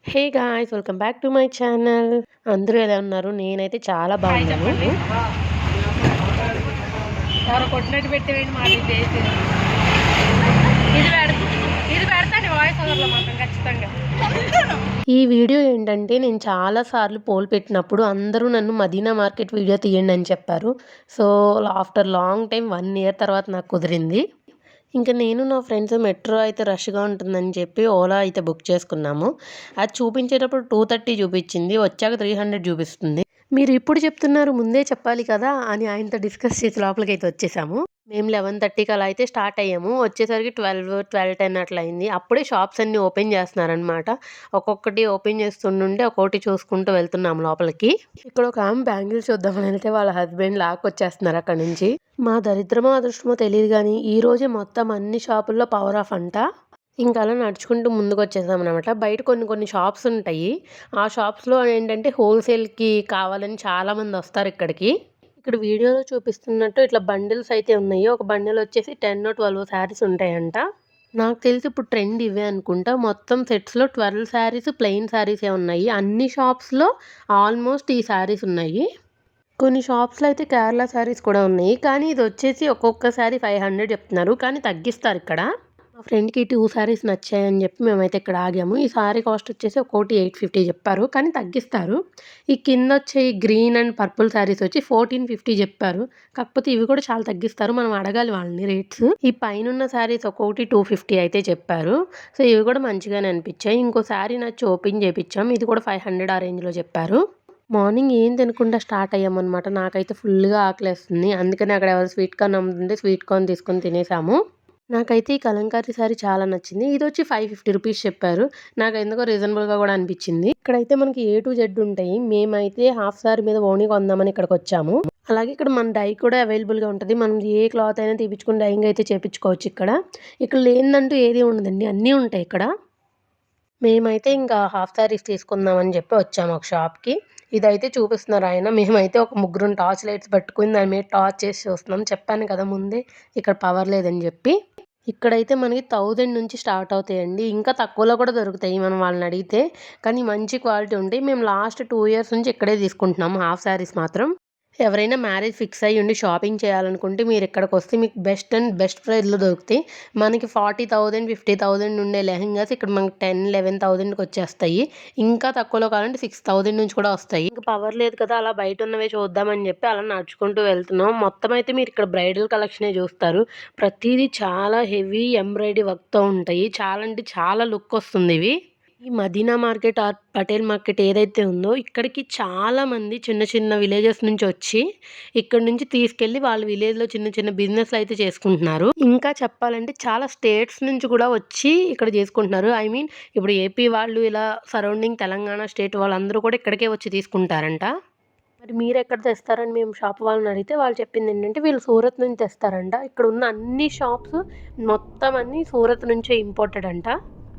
Hey guys! Welcome back to my channel. అందరూ ఎలా ఉన్నారు? నేనైతే చాలా హాయ్ బాగున్నాను. చెప్పండి. ఎవరో కొట్టినట్టు పెట్టేవేంటి మాట ఇది చేసి ఇది పెడ ఇది పెడతాండి వాయిస్ ఓవర్లో మాత్రం ఖచ్చితంగా. ఈ వీడియో ఏంటంటే నేను చాలా సార్లు పోల్ పెట్టినప్పుడు అందరూ నన్ను మదీనా మార్కెట్ వీడియో తీయండి అని చెప్పారు. So, after long time 1 year తర్వాత నాకు కుదిరింది. ఇంక నేను నా ఫ్రెండ్స్ మెట్రో అయితే రష్‌గా ఉంటుందని చెప్పి ఓలా అయితే బుక్ చేసుకున్నాము. అది చూపించేటప్పుడు 230 చూపించింది. వచ్చాక 300 చూపిస్తుంది. మీరు ఇప్పుడు చెప్తున్నారు ముందే చెప్పాలి కదా! అని ఆయనతో డిస్కస్ చేసి లోపలికైతే వచ్చేసాము. మేము 11:30కి అలా అయితే స్టార్ట్ అయ్యాము. వచ్చేసరికి 12:10 అట్లా అయింది. అప్పుడే షాప్స్ అన్నీ ఓపెన్ చేస్తున్నారనమాట. ఒక్కొక్కటి ఓపెన్ చేస్తుండుంటే ఒక్కోటి చూసుకుంటూ వెళ్తున్నాము లోపలికి. ఇక్కడ ఒక ఆమె బ్యాంగిల్స్ చూద్దామని వెళ్తే వాళ్ళ హస్బెండ్ లాక్కొచ్చేస్తున్నారు అక్కడి నుంచి. మా దరిద్రమో అదృష్టమో తెలీదు గానీ ఈరోజే మొత్తం అన్ని షాపుల్లో పవర్ ఆఫ్ అంట. ఇంకా అలా నడుచుకుంటూ ముందుకొచ్చేసామనమాట. బయట కొన్ని షాప్స్ ఉంటాయి. ఆ షాప్స్‌లో ఏంటంటే హోల్‌సేల్‌కి కావాలని చాలామందొస్తారు ఇక్కడికి. ఇక్కడ వీడియోలో చూపిస్తున్నట్టు ఇట్లా బండిల్స్ అయితే ఉన్నాయి. ఒక బండిల్ వచ్చేసి 10, 12 శారీస్ ఉంటాయంట. నాకు తెలిసి ఇప్పుడు ట్రెండ్ ఇవే అనుకుంటా. మొత్తం సెట్స్‌లో 12 శారీస్ ప్లెయిన్ శారీసే ఉన్నాయి. అన్ని షాప్స్‌లో ఆల్మోస్ట్ ఈ శారీస్ ఉన్నాయి. కొన్ని షాప్స్‌లో అయితే కేరళ శారీస్ కూడా ఉన్నాయి. కానీ ఇదొచ్చేసి ఒక్కొక్క శారీ 500 చెప్తున్నారు. కానీ తగ్గిస్తారిక్కడ. మా ఫ్రెండ్‌కి 2 శారీస్ నచ్చాయని చెప్పి మేమైతే ఇక్కడ ఆగాము. ఈ శారీ కాస్ట్ వచ్చేసి ఒక్కోటి 850 చెప్పారు. కానీ తగ్గిస్తారు. ఈ కిందొచ్చే ఈ గ్రీన్ అండ్ పర్పుల్ శారీస్ వచ్చి 1450 చెప్పారు. కాకపోతే ఇవి కూడా చాలా తగ్గిస్తారు. మనం అడగాలి వాళ్ళని రేట్స్. ఈ పైనున్న శారీస్ ఒక్కొక్కటి 250 అయితే చెప్పారు. సో, ఇవి కూడా మంచిగానే అనిపించాయి. ఇంకో శారీ నచ్చి ఓపెన్ చేపిచ్చాం. ఇది కూడా 500 ఆ రేంజ్‌లో చెప్పారు. మార్నింగ్ ఏం తినకుండా స్టార్ట్ అయ్యామనమాట. నాకైతే ఫుల్‌గా ఆకలేస్తుంది. అందుకని అక్కడ ఎవరో స్వీట్ కార్న్ అమ్ముతుంటే స్వీట్ కార్న్ తీసుకొని తినేసాము. నాకైతే ఈ కలంకారీ శారీ చాలా నచ్చింది. ఇదొచ్చి 550 రూపీస్ చెప్పారు. నాకెందుకో రీజనబుల్‌గా కూడా అనిపించింది. ఇక్కడైతే మనకి ఏ టు జెడ్ ఉంటాయి. మేమైతే హాఫ్ సారీ మీద ఓణి కొందామని ఇక్కడికొచ్చాము. అలాగే ఇక్కడ మన డై కూడా అవైలబుల్‌గా ఉంటది. మనం ఏ క్లాత్ అయినా తీపిచ్చుకొని డైయింగ్ అయితే చేపిచ్చుకోవచ్చు ఇక్కడ. ఇక్కడ లేనిదంటూ ఏది ఉండదండి. అన్నీ ఉంటాయి ఇక్కడ. మేమైతే ఇంకా హాఫ్ సారీస్ తీసుకుందామని చెప్పి వచ్చాము ఒక షాప్‌కి. ఇదైతే చూపిస్తున్నారు ఆయన. మేమైతే ఒక ముగ్గురం టార్చ్ లైట్స్ పట్టుకొని దాని మీద టార్చ్ చేసి చూస్తున్నాం. చెప్పాను కదా ముందే ఇక్కడ పవర్ లేదని చెప్పి. ఇక్కడైతే మనకి 1000 నుంచి స్టార్ట్ అవుతాయండి. ఇంకా తక్కువలో కూడా దొరుకుతాయి మనం వాళ్ళని అడిగితే. కానీ మంచి క్వాలిటీ ఉంటాయి. మేము లాస్ట్ 2 ఇయర్స్ నుంచి ఇక్కడే తీసుకుంటున్నాము హాఫ్ సారీస్ మాత్రం. ఎవరైనా మ్యారేజ్ ఫిక్స్ అయ్యుండి షాపింగ్ చేయాలనుకుంటే మీరిక్కడికొస్తే మీకు బెస్ట్ అండ్ బెస్ట్ ప్రైస్‌లో దొరుకుతాయి. మనకి 40,000, 50,000 ఉండే లెహెంగాస్ ఇక్కడ మనకి 10, 11,000కి వచ్చేస్తాయి. ఇంకా తక్కువలో కావాలంటే 6,000 నుంచి కూడా వస్తాయి. ఇంక పవర్ లేదు కదా! అలా బయటున్నవే చూద్దామని చెప్పి అలా నడుచుకుంటూ వెళ్తున్నాం. మొత్తం అయితే మీరు ఇక్కడ బ్రైడల్ కలెక్షనే చూస్తారు. ప్రతీదీ చాలా హెవీ ఎంబ్రాయిడరీ వర్క్‌తో ఉంటాయి. చాలా అంటే చాలా లుక్కొస్తుందివి. ఈ Madina market or Patel market ఏదైతే ఉందో ఇక్కడికి చాలామంది చిన్న చిన్న విలేజెస్ నుంచి వచ్చి ఇక్కడి నుంచి తీసుకెళ్ళి వాళ్ళ విలేజ్‌లో చిన్న చిన్న బిజినెస్‌లు అయితే చేసుకుంటున్నారు. ఇంకా చెప్పాలంటే చాలా స్టేట్స్ నుంచి కూడా వచ్చి ఇక్కడ చేసుకుంటున్నారు. ఐ మీన్ ఇప్పుడు ఏపీ వాళ్ళు ఇలా సరౌండింగ్ తెలంగాణ స్టేట్ వాళ్ళందరూ కూడా ఇక్కడికే వచ్చి తీసుకుంటారంట. మరి మీరెక్కడ తెస్తారని మేము షాప్ వాళ్ళని అడిగితే వాళ్ళు చెప్పిందేంటంటే వీళ్ళు సూరత్ నుంచి తెస్తారంట. ఇక్కడ ఉన్న అన్ని షాప్స్ మొత్తం అన్నీ సూరత్ నుంచే ఇంపోర్టెడ్ అంట.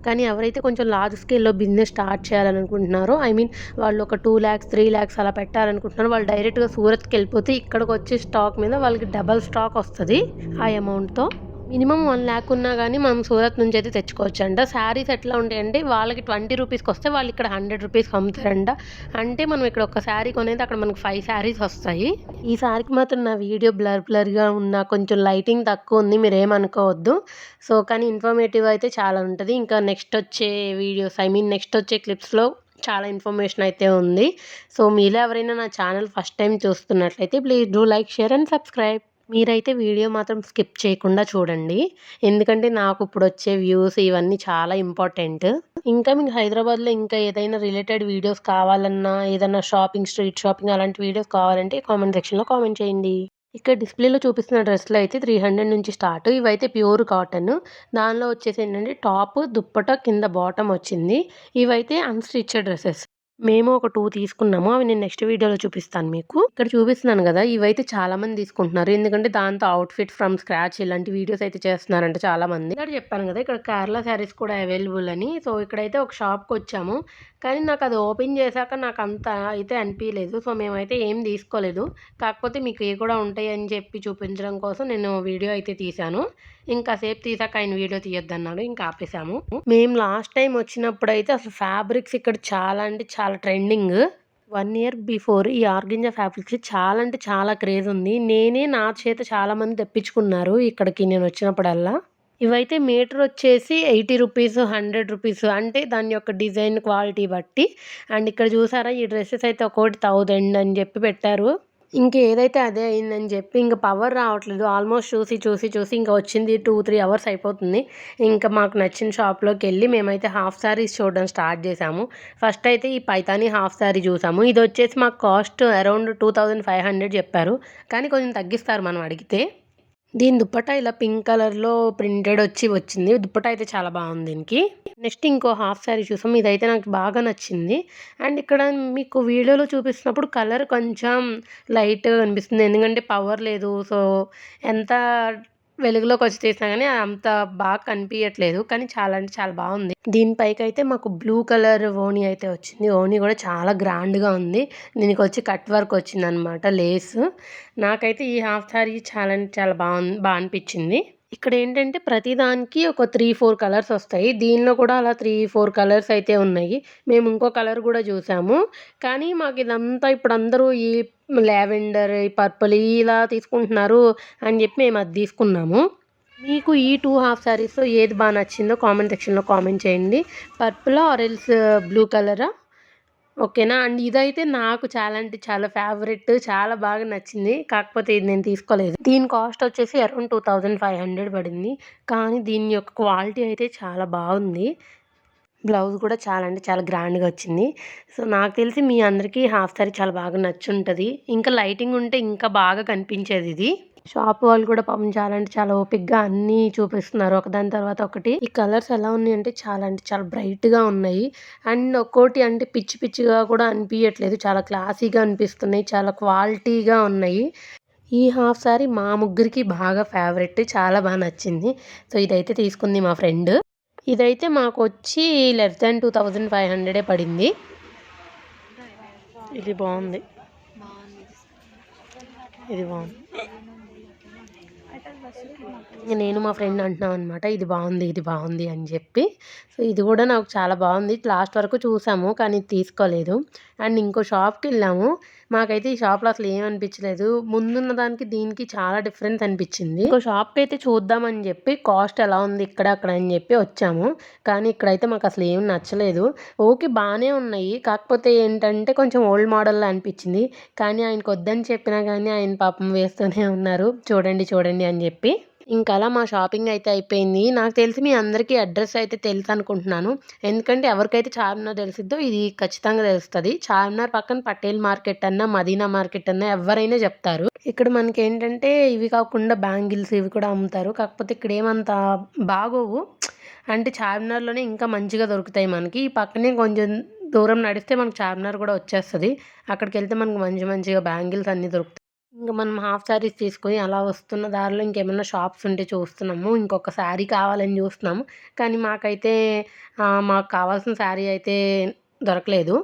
కానీ ఎవరైతే కొంచెం లార్జ్ స్కేల్‌లో బిజినెస్ స్టార్ట్ చేయాలనుకుంటున్నారో ఐ మీన్ వాళ్ళు ఒక 2,00,000, 3,00,000 అలా పెట్టాలనుకుంటున్నారో వాళ్ళు డైరెక్ట్‌గా సూరత్‌కెళ్ళిపోతే ఇక్కడికొచ్చే స్టాక్ మీద వాళ్ళకి డబల్ స్టాక్ వస్తది ఆ అమౌంట్‌తో. మినిమమ్ 1,00,000 ఉన్నా గానీ మనం సూరత్ నుంచయితే తెచ్చుకోవచ్చంట. శారీస్ ఎట్లా ఉంటాయంటే వాళ్ళకి 20 రూపీస్‌కొస్తే వాళ్ళు ఇక్కడ 100 రూపీస్‌కి అమ్ముతారంట. అంటే మనం ఇక్కడ ఒక శారీ కొనేది అక్కడ మనకు 5 శారీస్ వస్తాయి. ఈ సారికి మాత్రం నా వీడియో బ్లర్‌గా ఉన్నా కొంచెం లైటింగ్ తక్కువుంది మీరేమనుకోవద్దు. సో, కానీ ఇన్ఫర్మేటివ్ అయితే చాలా ఉంటది. ఇంకా నెక్స్ట్ వచ్చే వీడియోస్ ఐ మీన్ నెక్స్ట్ వచ్చే క్లిప్స్‌లో చాలా ఇన్ఫర్మేషన్ అయితే ఉంది. సో, మీలో ఎవరైనా నా ఛానల్ ఫస్ట్ టైమ్ చూస్తున్నట్లయితే please do like, share and subscribe. మీరైతే వీడియో మాత్రం స్కిప్ చేయకుండా చూడండి. ఎందుకంటే నాకు ఇప్పుడొచ్చే వ్యూస్ ఇవన్నీ చాలా ఇంపార్టెంట్. ఇంకా మీకు హైదరాబాద్‌లో ఇంకా ఏదైనా రిలేటెడ్ వీడియోస్ కావాలన్నా, ఏదన్నా షాపింగ్, స్ట్రీట్ షాపింగ్ అలాంటి వీడియోస్ కావాలంటే కామెంట్ సెక్షన్‌లో కామెంట్ చేయండి. ఇక్కడ డిస్‌ప్లేలో చూపిస్తున్న డ్రెస్‌లు అయితే 300 నుంచి స్టార్ట్. ఇవైతే ప్యూర్ కాటన్. దానిలో వచ్చేసి ఏంటంటే టాప్, దుప్పట, కింద బాటమ్ వచ్చింది. ఇవైతే అన్‌స్టిచ్డ్ డ్రెసెస్. మేము ఒక 2 తీసుకున్నాము. అవి నేను నెక్స్ట్ వీడియోలో చూపిస్తాను మీకు. ఇక్కడ చూపిస్తున్నాను గదా! ఇవైతే చాలా మంది తీసుకుంటున్నారు. ఎందుకంటే దాంతో అవుట్‌ఫిట్ ఫ్రమ్ స్క్రాచ్ ఇలాంటి వీడియోస్ అయితే చేస్తున్నారంట చాలామంది. ఇక్కడ చెప్పాను గదా! ఇక్కడ కేరళ శారీస్ కూడా అవైలబుల్ అని. సో, ఇక్కడైతే ఒక షాప్‌కొచ్చాము. కానీ నాకది ఓపెన్ చేశాక నాకంత అయితే అనిపియలేదు. సో, మేమైతే ఏం తీసుకోలేదు. కాకపోతే మీకు ఇవి కూడా ఉంటాయని చెప్పి చూపించడం కోసం నేను వీడియో అయితే తీశాను. ఇంకాసేపు తీసాక ఆయన వీడియో తీయొద్దన్నాడు. ఇంకా ఆపేసాము. మేము లాస్ట్ టైం వచ్చినప్పుడైతే అసలు ఫ్యాబ్రిక్స్ ఇక్కడ చాలా అంటే చాలా ట్రెండింగ్. 1 ఇయర్ బిఫోర్ ఈ ఆర్గాంజా ఫ్యాబ్రిక్స్ చాలా అంటే చాలా క్రేజ్ ఉంది. నా చేత చాలామంది తెప్పించుకున్నారు ఇక్కడికి నేను వచ్చినప్పుడల్లా. ఇవైతే మీటర్ వచ్చేసి 80 రూపీస్, 100 రూపీస్ అంటే దాని యొక్క డిజైన్ క్వాలిటీ బట్టి. అండ్ ఇక్కడ చూసారా ఈ డ్రెసెస్ అయితే ఒక్కోటి 1000 అని చెప్పి పెట్టారు. ఇంకేదైతే అదే అయిందని చెప్పి ఇంక పవర్ రావట్లేదు. ఆల్మోస్ట్ చూసి ఇంక వచ్చింది 2-3 అవర్స్ అయిపోతుంది. ఇంకా మాకు నచ్చిన షాప్‌లోకెళ్ళి మేమైతే హాఫ్ సారీస్ చూడడం స్టార్ట్ చేశాము. ఫస్ట్ అయితే ఈ పైతాని హాఫ్ సారీ చూసాము. ఇదొచ్చేసి మాకు కాస్ట్ అరౌండ్ 2500 చెప్పారు. కానీ కొంచెం తగ్గిస్తారు మనం అడిగితే. దీని దుప్పట్టా ఇలా పింక్ కలర్‌లో ప్రింటెడ్ వచ్చింది. దుప్పట్టా అయితే చాలా బాగుంది దీనికి. నెక్స్ట్ ఇంకో హాఫ్ సారీ చూసాం. ఇదైతే నాకు బాగా నచ్చింది. అండ్ ఇక్కడ మీకు వీడియోలో చూపిస్తున్నప్పుడు కలర్ కొంచెం లైట్‌గా కనిపిస్తుంది. ఎందుకంటే పవర్ లేదు. సో, ఎంత వెలుగులోకి వచ్చి తీసినా కానీ అంత బాగా కనిపియట్లేదు. కానీ చాలా అంటే చాలా బాగుంది. దీనిపైకైతే మాకు బ్లూ కలర్ ఓణి అయితే వచ్చింది. ఓణి కూడా చాలా గ్రాండ్‌గా ఉంది. దీనికి వచ్చి కట్ వర్క్ వచ్చిందనమాట లేస్. నాకైతే ఈ హాఫ్ సారీ చాలా అంటే చాలా బా అనిపించింది. ఇక్కడ ఏంటంటే ప్రతి దానికి ఒక 3-4 కలర్స్ వస్తాయి. దీనిలో కూడా అలా 3-4 కలర్స్ అయితే ఉన్నాయి. మేము ఇంకో కలర్ కూడా చూసాము. కానీ మాకు ఇదంతా ఇప్పుడు అందరూ ఈ లావెండర్, ఈ పర్పుల్ ఇలా తీసుకుంటున్నారు అని చెప్పి మేము అది తీసుకున్నాము. మీకు ఈ 2 హాఫ్ సారీస్‌లో ఏది బాగా నచ్చిందో కామెంట్ సెక్షన్‌లో కామెంట్ చేయండి. పర్పులా ఆర్ ఎల్స్ బ్లూ కలరా? ఓకేనా. అండ్ ఇదైతే నాకు చాలా అంటే చాలా ఫేవరెట్. చాలా బాగా నచ్చింది. కాకపోతే ఇది నేను తీసుకోలేదు. దీని కాస్ట్ వచ్చేసి అరౌండ్ 2500 పడింది. కానీ దీని యొక్క క్వాలిటీ అయితే చాలా బాగుంది. బ్లౌజ్ కూడా చాలా అంటే చాలా గ్రాండ్‌గా వచ్చింది. సో, నాకు తెలిసి మీ అందరికీ హాఫ్ సారీ చాలా బాగా నచ్చుంటది. ఇంకా లైటింగ్ ఉంటే ఇంకా బాగా కనిపించేది ఇది. షాప్ వాళ్ళు కూడా పాపం చాలా అంటే చాలా ఓపికగా అన్నీ చూపిస్తున్నారు ఒకదాని తర్వాత ఒకటి. ఈ కలర్స్ ఎలా ఉన్నాయంటే చాలా అంటే చాలా బ్రైట్‌గా ఉన్నాయి. అండ్ ఒక్కోటి అంటే పిచ్చిగా కూడా అనిపియట్లేదు. చాలా క్లాసీగా అనిపిస్తున్నాయి. చాలా క్వాలిటీగా ఉన్నాయి. ఈ హాఫ్ సారీ మా ముగ్గురికి బాగా ఫేవరెట్. చాలా బాగా నచ్చింది. సో, ఇదైతే తీసుకుంది మా ఫ్రెండ్. ఇదైతే మాకొచ్చి లెస్ దాన్ 2500 పడింది. ఇది బాగుంది. ఇది బాగుంది. నేను మా ఫ్రెండ్ అంటున్నాం అనమాట. ఇది బాగుంది అని చెప్పి. సో, ఇది కూడా నాకు చాలా బాగుంది. లాస్ట్ వరకు చూసాము కానీ తీసుకోలేదు. అండ్ ఇంకో షాప్‌కెళ్ళాము. మాకైతే ఈ షాప్‌లో అసలు ఏమనిపించలేదు. ముందున్న దానికి దీనికి చాలా డిఫరెన్స్ అనిపించింది. ఇంకో షాప్‌కైతే చూద్దామని చెప్పి కాస్ట్ ఎలా ఉంది ఇక్కడ అక్కడ అని చెప్పి వచ్చాము. కానీ ఇక్కడైతే మాకు అసలు ఏం నచ్చలేదు. ఓకే బాగానే ఉన్నాయి. కాకపోతే ఏంటంటే కొంచెం ఓల్డ్ మోడల్‌లా అనిపించింది. కానీ ఆయనకు వద్దని చెప్పినా కానీ ఆయన పాపం వేస్తూనే ఉన్నారు. చూడండి అని చెప్పి. ఇంకా అలా మా షాపింగ్ అయితే అయిపోయింది. నాకు తెలిసి మీ అందరికీ అడ్రస్ అయితే తెలుసనుకుంటున్నాను. ఎందుకంటే ఎవరికైతే చార్మినార్ తెలిసిద్దో ఇది ఖచ్చితంగా తెలుస్తది. చార్మినార్ పక్కన పటేల్ మార్కెట్ అన్నా, మదీనా మార్కెట్ అన్నా ఎవ్వరైనా చెప్తారు. ఇక్కడ మనకేంటంటే ఇవి కాకుండా బ్యాంగిల్స్ ఇవి కూడా అమ్ముతారు. కాకపోతే ఇక్కడేమంత బాగోవు. అంటే చార్మినార్‌లోనే ఇంకా మంచిగా దొరుకుతాయి మనకి. ఈ పక్కనే కొంచెం దూరం నడిస్తే మనకు చార్మినార్ కూడా వచ్చేస్తది. అక్కడికెళ్తే మనకు మంచిగా బ్యాంగిల్స్ అన్నీ దొరుకుతాయి. ఇంక మనం హాఫ్ సారీస్ తీసుకొని అలా వస్తున్న దారిలో ఇంకేమన్నా షాప్స్ ఉంటే చూస్తున్నాము. ఇంకొక శారీ కావాలని చూస్తున్నాము. కానీ మాకైతే మాకు కావాల్సిన శారీ అయితే దొరకలేదు.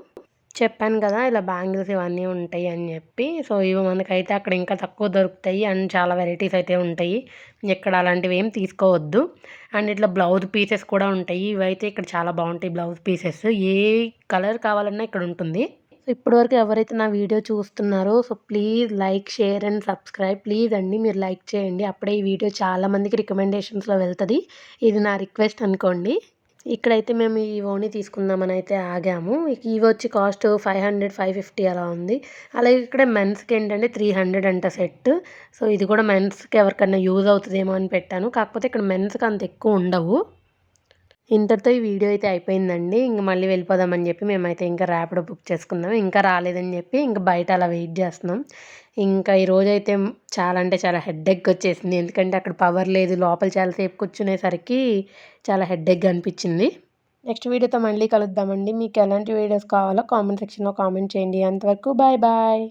చెప్పాను కదా! ఇలా బ్యాంగిల్స్ ఇవన్నీ ఉంటాయి అని చెప్పి. సో, ఇవి మనకైతే అక్కడ ఇంకా తక్కువ దొరుకుతాయి. అండ్ చాలా వెరైటీస్ అయితే ఉంటాయి. ఇక్కడ అలాంటివి ఏం తీసుకోవద్దు. అండ్ ఇట్లా బ్లౌజ్ పీసెస్ కూడా ఉంటాయి. ఇవైతే ఇక్కడ చాలా బాగుంటాయి బ్లౌజ్ పీసెస్. ఏ కలర్ కావాలన్నా ఇక్కడ ఉంటుంది. సో, ఇప్పటివరకు ఎవరైతే నా వీడియో చూస్తున్నారో so, please like, share and subscribe. Please అండి మీరు లైక్ చేయండి. అప్పుడే ఈ వీడియో చాలా మందికి రికమెండేషన్స్‌లో వెళ్తది. ఇది నా రిక్వెస్ట్ అనుకోండి. ఇక్కడైతే మేము ఈ ఓణి తీసుకుందామని అయితే ఆగాము. ఇవి వచ్చి కాస్ట్ 500, 550 అలా ఉంది. అలాగే ఇక్కడ మెన్స్‌కి ఏంటంటే 300 అంట సెట్. సో, ఇది కూడా మెన్స్‌కి ఎవరికన్నా యూజ్ అవుతదేమో అని పెట్టాను. కాకపోతే ఇక్కడ మెన్స్‌కి అంత ఎక్కువ ఉండవు. ఇంతటితో ఈ వీడియో అయితే అయిపోయిందండి. ఇంక మళ్ళీ వెళ్ళిపోదామని చెప్పి మేమైతే ఇంకా ర్యాపిడో బుక్ చేసుకున్నాం. ఇంకా రాలేదని చెప్పి ఇంక బయట అలా వెయిట్ చేస్తున్నాం. ఇంకా ఈరోజైతే చాలా అంటే చాలా హెడ్‌ఏక్ వచ్చేసింది. ఎందుకంటే అక్కడ పవర్ లేదు. లోపల చాలా సేపు కూర్చునేసరికి చాలా హెడ్‌ఏక్‌గా అనిపించింది. నెక్స్ట్ వీడియోతో మళ్ళీ కలుద్దామండి. మీకు ఎలాంటి వీడియోస్ కావాలో కామెంట్ సెక్షన్‌లో కామెంట్ చేయండి. అంతవరకు బాయ్.